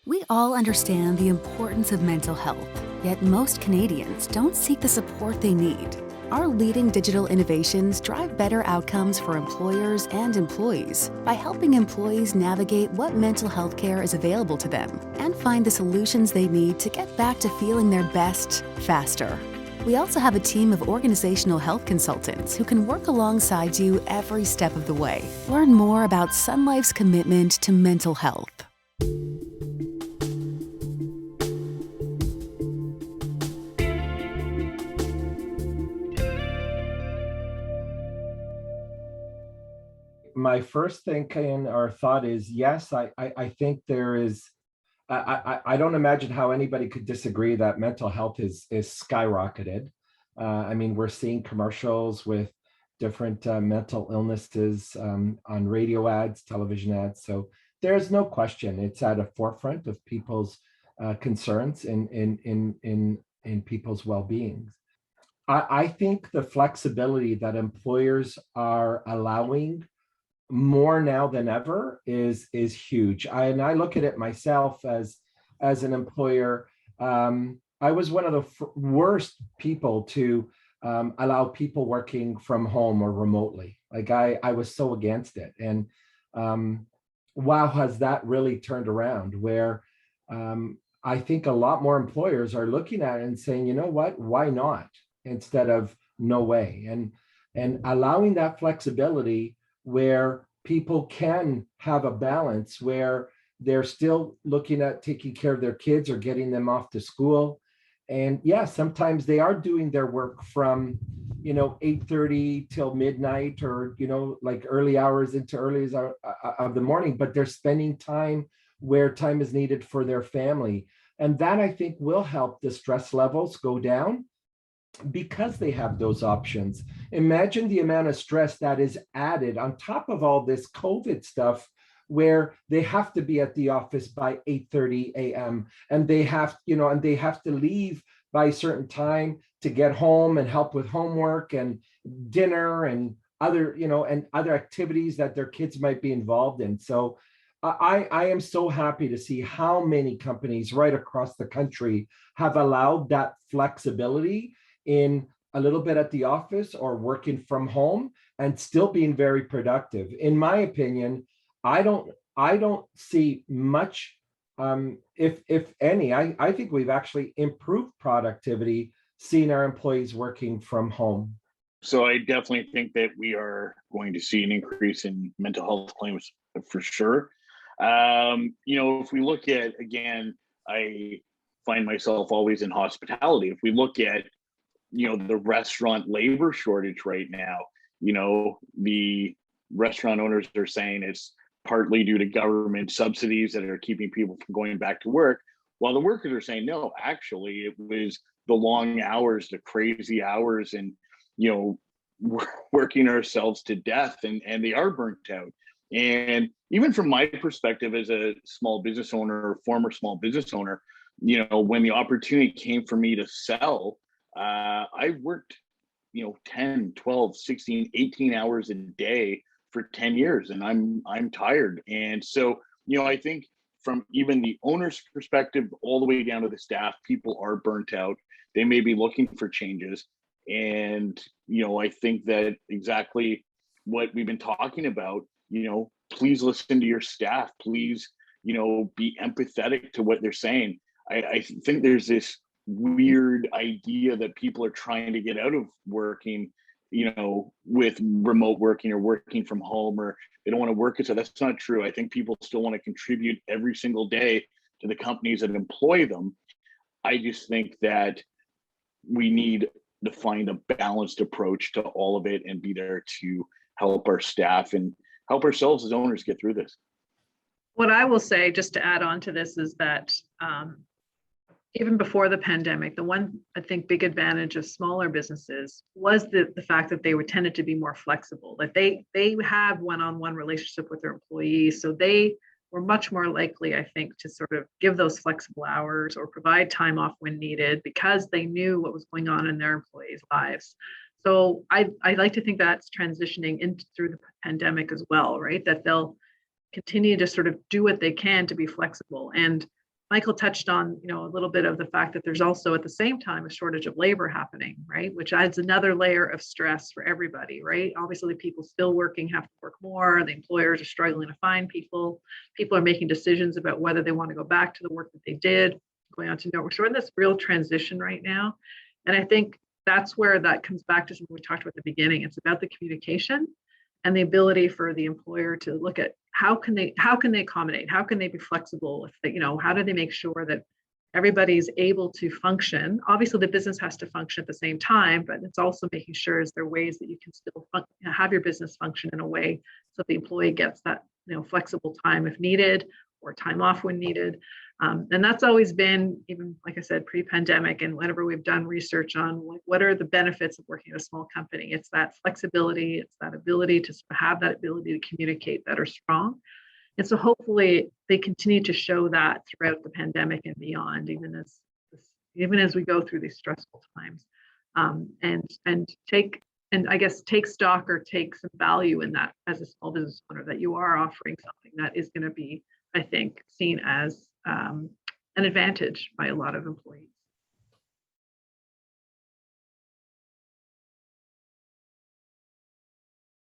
We all understand the importance of mental health, yet most Canadians don't seek the support they need. Our leading digital innovations drive better outcomes for employers and employees by helping employees navigate what mental health care is available to them and find the solutions they need to get back to feeling their best faster. We also have a team of organizational health consultants who can work alongside you every step of the way. Learn more about Sun Life's commitment to mental health. My first thinking or thought is yes, I think there is. I don't imagine how anybody could disagree that mental health is skyrocketed. I mean, we're seeing commercials with different mental illnesses on radio ads, television ads. So there's no question it's at a forefront of people's concerns in people's well-being. I think the flexibility that employers are allowing more now than ever is huge. I look at it myself as an employer. I was one of the worst people to allow people working from home or remotely. Like I was so against it. And wow, has that really turned around where I think a lot more employers are looking at it and saying, you know what, why not? Instead of no way. And allowing that flexibility where people can have a balance where they're still looking at taking care of their kids or getting them off to school. And yeah, sometimes they are doing their work from, 8:30 till midnight or, like early hours into early hours of the morning, but they're spending time where time is needed for their family. And that I think will help the stress levels go down because they have those options. Imagine the amount of stress that is added on top of all this COVID stuff where they have to be at the office by 8:30 a.m. and they have, and they have to leave by a certain time to get home and help with homework and dinner and other, and other activities that their kids might be involved in. So I am so happy to see how many companies right across the country have allowed that flexibility in a little bit at the office or working from home and still being very productive. In my opinion, I don't see much, if any. I think we've actually improved productivity seeing our employees working from home. So I definitely think that we are going to see an increase in mental health claims for sure. If we look at, again, I find myself always in hospitality. If we look at the restaurant labor shortage right now, the restaurant owners are saying it's partly due to government subsidies that are keeping people from going back to work, while the workers are saying no, actually it was the long hours, the crazy hours, and working ourselves to death, and they are burnt out. And even from my perspective as a small business owner or former small business owner, when the opportunity came for me to sell, I've worked, 10, 12, 16, 18 hours a day for 10 years, and I'm tired. And so, I think from even the owner's perspective all the way down to the staff, people are burnt out. They may be looking for changes. And, I think that exactly what we've been talking about, please listen to your staff. Please, be empathetic to what they're saying. I think there's this weird idea that people are trying to get out of working, with remote working or working from home, or they don't want to work. So that's not true. I think people still want to contribute every single day to the companies that employ them. I just think that we need to find a balanced approach to all of it and be there to help our staff and help ourselves as owners get through this. What I will say, just to add on to this, is that even before the pandemic, the one, I think, big advantage of smaller businesses was the fact that they were tended to be more flexible, that they had one-on-one relationship with their employees. So they were much more likely, I think, to sort of give those flexible hours or provide time off when needed because they knew what was going on in their employees' lives. So I like to think that's transitioning into through the pandemic as well, right? That they'll continue to sort of do what they can to be flexible. And Michael touched on, a little bit of the fact that there's also at the same time a shortage of labor happening, right? Which adds another layer of stress for everybody, right? Obviously, the people still working have to work more. The employers are struggling to find people. People are making decisions about whether they want to go back to the work that they did, going on to know. So we're in this real transition right now. And I think that's where that comes back to something we talked about at the beginning. It's about the communication and the ability for the employer to look at how can they accommodate, how can they be flexible, how do they make sure that everybody's able to function. Obviously the business has to function at the same time, but it's also making sure is there ways that you can still have your business function in a way so the employee gets that flexible time if needed, or time off when needed. And that's always been, even like I said, pre-pandemic, and whenever we've done research on what are the benefits of working at a small company, it's that flexibility, it's that ability to have that ability to communicate that are strong. And so hopefully they continue to show that throughout the pandemic and beyond, even as we go through these stressful times, and take stock or take some value in that as a small business owner, that you are offering something that is going to be, I think, seen as an advantage by a lot of employees.